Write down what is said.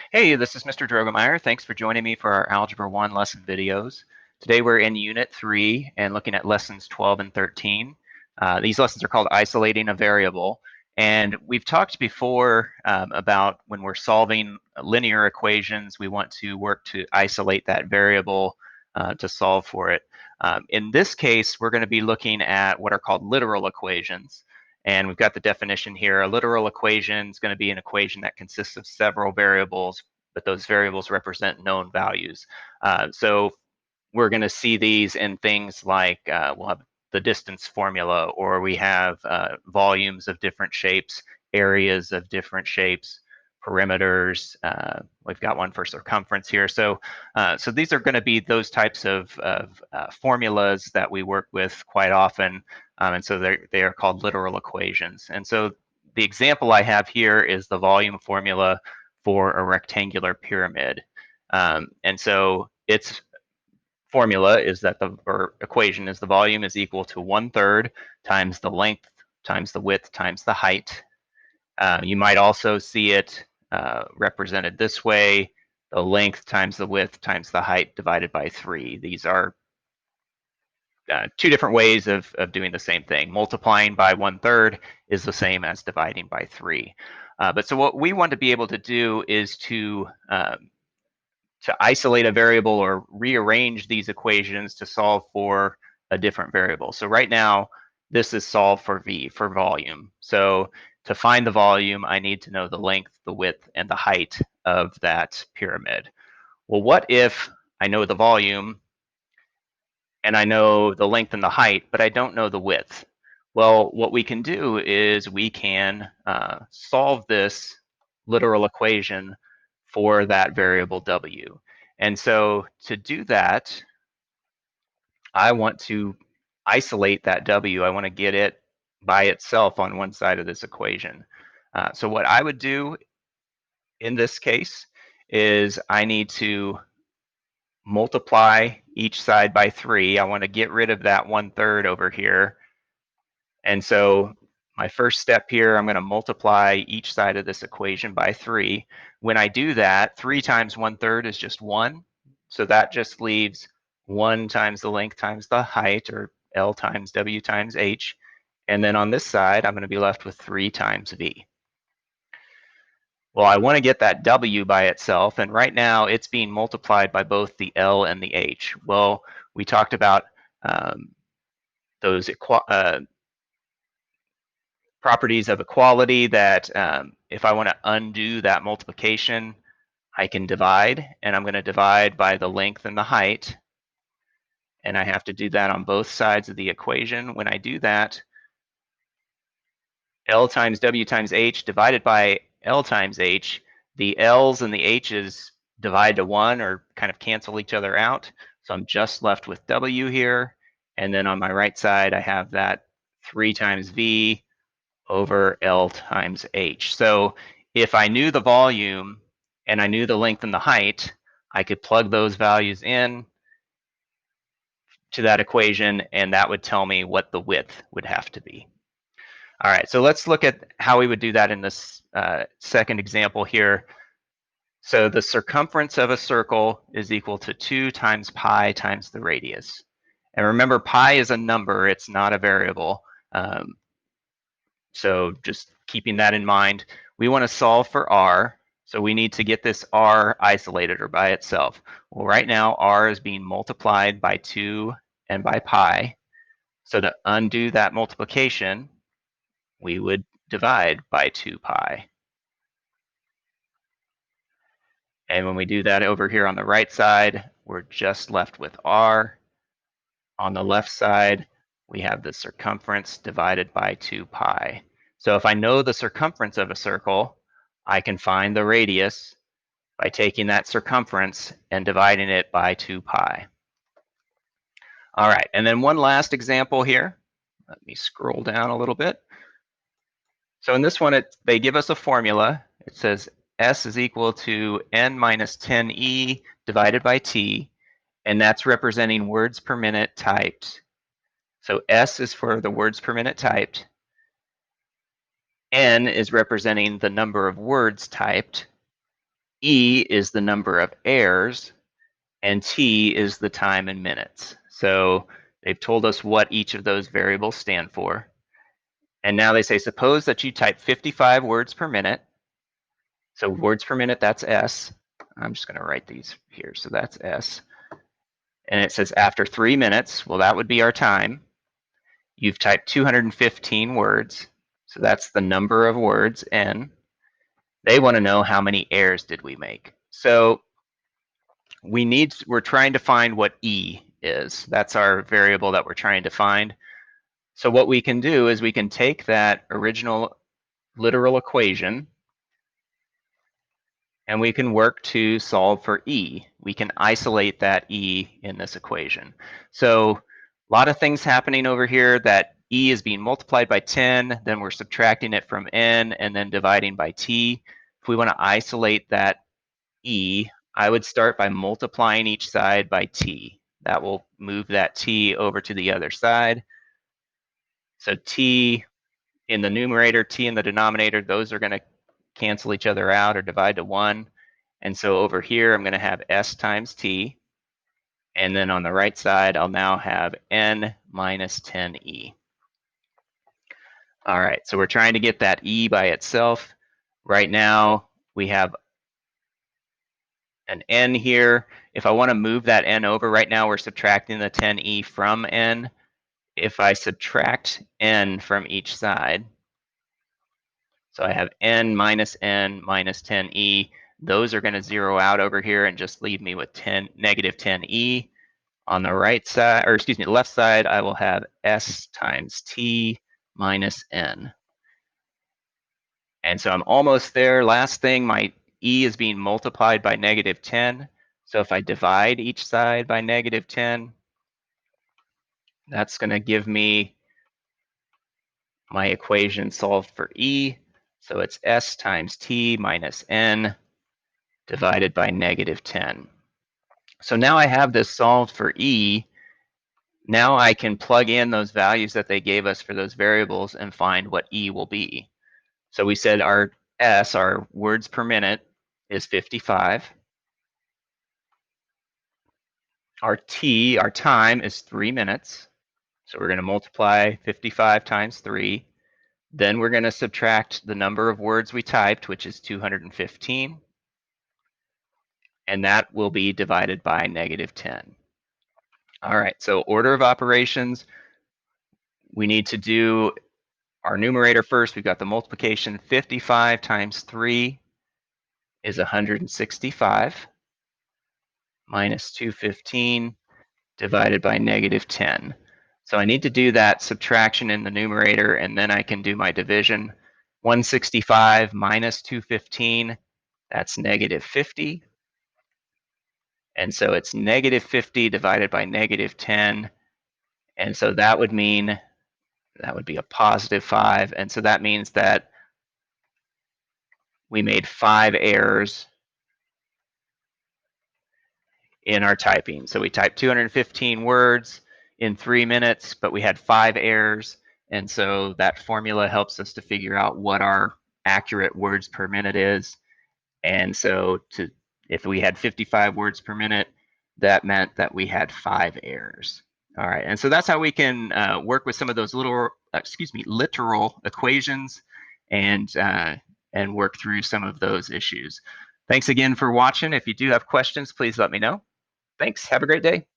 Hey, this is Mr. Drogemeyer. Thanks for joining me for our Algebra 1 lesson videos. Today we're in Unit 3 and looking at lessons 12 and 13. These lessons are called Isolating a Variable. And we've talked before about when we're solving linear equations, we want to work to isolate that variable to solve for it. In this case, we're going to be looking at what are called literal equations. And we've got the definition here. A literal equation is going to be an equation that consists of several variables, but those variables represent known values. So we're going to see these in things like we'll have the distance formula, or we have volumes of different shapes, areas of different shapes, perimeters. We've got one for circumference here. So these are going to be those types of formulas that we work with quite often. And so they are called literal equations. And so the example I have here is the volume formula for a rectangular pyramid. And so its formula is that or equation is the volume is equal to 1/3 times the length times the width times the height. You might also see it represented this way: the length times the width times the height divided by 3. These are two different ways of doing the same thing. Multiplying by 1/3 is the same as dividing by 3. But so what we want to be able to do is to isolate a variable or rearrange these equations to solve for a different variable. So right now, this is solved for V, for volume. So to find the volume, I need to know the length, the width, and the height of that pyramid. Well, what if I know the volume and I know the length and the height, but I don't know the width? Well, what we can do is we can solve this literal equation for that variable W. And so to do that, I want to isolate that W. I want to get it by itself on one side of this equation. So what I would do in this case is I need to multiply each side by 3. I want to get rid of that 1/3 over here. And so my first step here, I'm going to multiply each side of this equation by 3. When I do that, 3 times 1/3 is just 1. So that just leaves 1 times the length times the height, or L times W times H. And then on this side, I'm going to be left with 3 times V. Well, I want to get that W by itself, and right now it's being multiplied by both the L and the H. Well, we talked about those properties of equality that if I want to undo that multiplication, I can divide, and I'm going to divide by the length and the height. And I have to do that on both sides of the equation. When I do that, L times W times H divided by L times H, the L's and the H's divide to 1 or kind of cancel each other out. So I'm just left with W here. And then on my right side, I have that 3 times V over L times H. So if I knew the volume and I knew the length and the height, I could plug those values in to that equation, and that would tell me what the width would have to be. All right, so let's look at how we would do that in this second example here. So the circumference of a circle is equal to 2 times pi times the radius. And remember, pi is a number, it's not a variable. So just keeping that in mind, we want to solve for r. So we need to get this r isolated or by itself. Well, right now, r is being multiplied by 2 and by pi. So to undo that multiplication, we would divide by 2 pi. And when we do that over here on the right side, we're just left with r. On the left side, we have the circumference divided by 2 pi. So if I know the circumference of a circle, I can find the radius by taking that circumference and dividing it by 2 pi. All right, and then one last example here. Let me scroll down a little bit. So in this one, they give us a formula. It says S is equal to n minus 10e divided by t, and that's representing words per minute typed. So S is for the words per minute typed. N is representing the number of words typed. E is the number of errors, and T is the time in minutes. So they've told us what each of those variables stand for. And now they say, suppose that you type 55 words per minute. So words per minute, that's S. I'm just going to write these here. So that's S. And it says after 3 minutes, well, that would be our time. You've typed 215 words. So that's the number of words, N. They want to know how many errors did we make. So we're trying to find what E is. That's our variable that we're trying to find. So what we can do is we can take that original literal equation and we can work to solve for E. We can isolate that E in this equation. So a lot of things happening over here. That E is being multiplied by 10, then we're subtracting it from N and then dividing by T. If we want to isolate that E, I would start by multiplying each side by T. That will move that T over to the other side. So T in the numerator, T in the denominator, those are going to cancel each other out or divide to 1. And so over here, I'm going to have S times T. And then on the right side, I'll now have N minus 10E. All right, so we're trying to get that E by itself. Right now, we have an N here. If I want to move that N over, right now we're subtracting the 10E from N. If I subtract N from each side, so I have N minus 10E, those are going to zero out over here and just leave me with negative 10E. On the right side, or excuse me, the left side, I will have S times T minus N. And so I'm almost there. Last thing, my E is being multiplied by negative 10. So if I divide each side by negative 10, that's going to give me my equation solved for E. So it's S times T minus N divided by negative 10. So now I have this solved for E. Now I can plug in those values that they gave us for those variables and find what E will be. So we said our S, our words per minute, is 55. Our T, our time, is 3 minutes. So we're going to multiply 55 times 3. Then we're going to subtract the number of words we typed, which is 215. And that will be divided by negative 10. All right, so order of operations, we need to do our numerator first. We've got the multiplication. 55 times 3 is 165 minus 215 divided by negative 10. So I need to do that subtraction in the numerator, and then I can do my division. 165 minus 215, that's negative 50. And so it's negative 50 divided by negative 10. And so that would mean that would be a positive 5. And so that means that we made 5 errors in our typing. So we typed 215 words in 3 minutes, but we had 5 errors. And so that formula helps us to figure out what our accurate words per minute is. And so if we had 55 words per minute, that meant that we had 5 errors. All right, and so that's how we can work with some of those literal equations and work through some of those issues. Thanks again for watching. If you do have questions, please let me know. Thanks. Have a great day.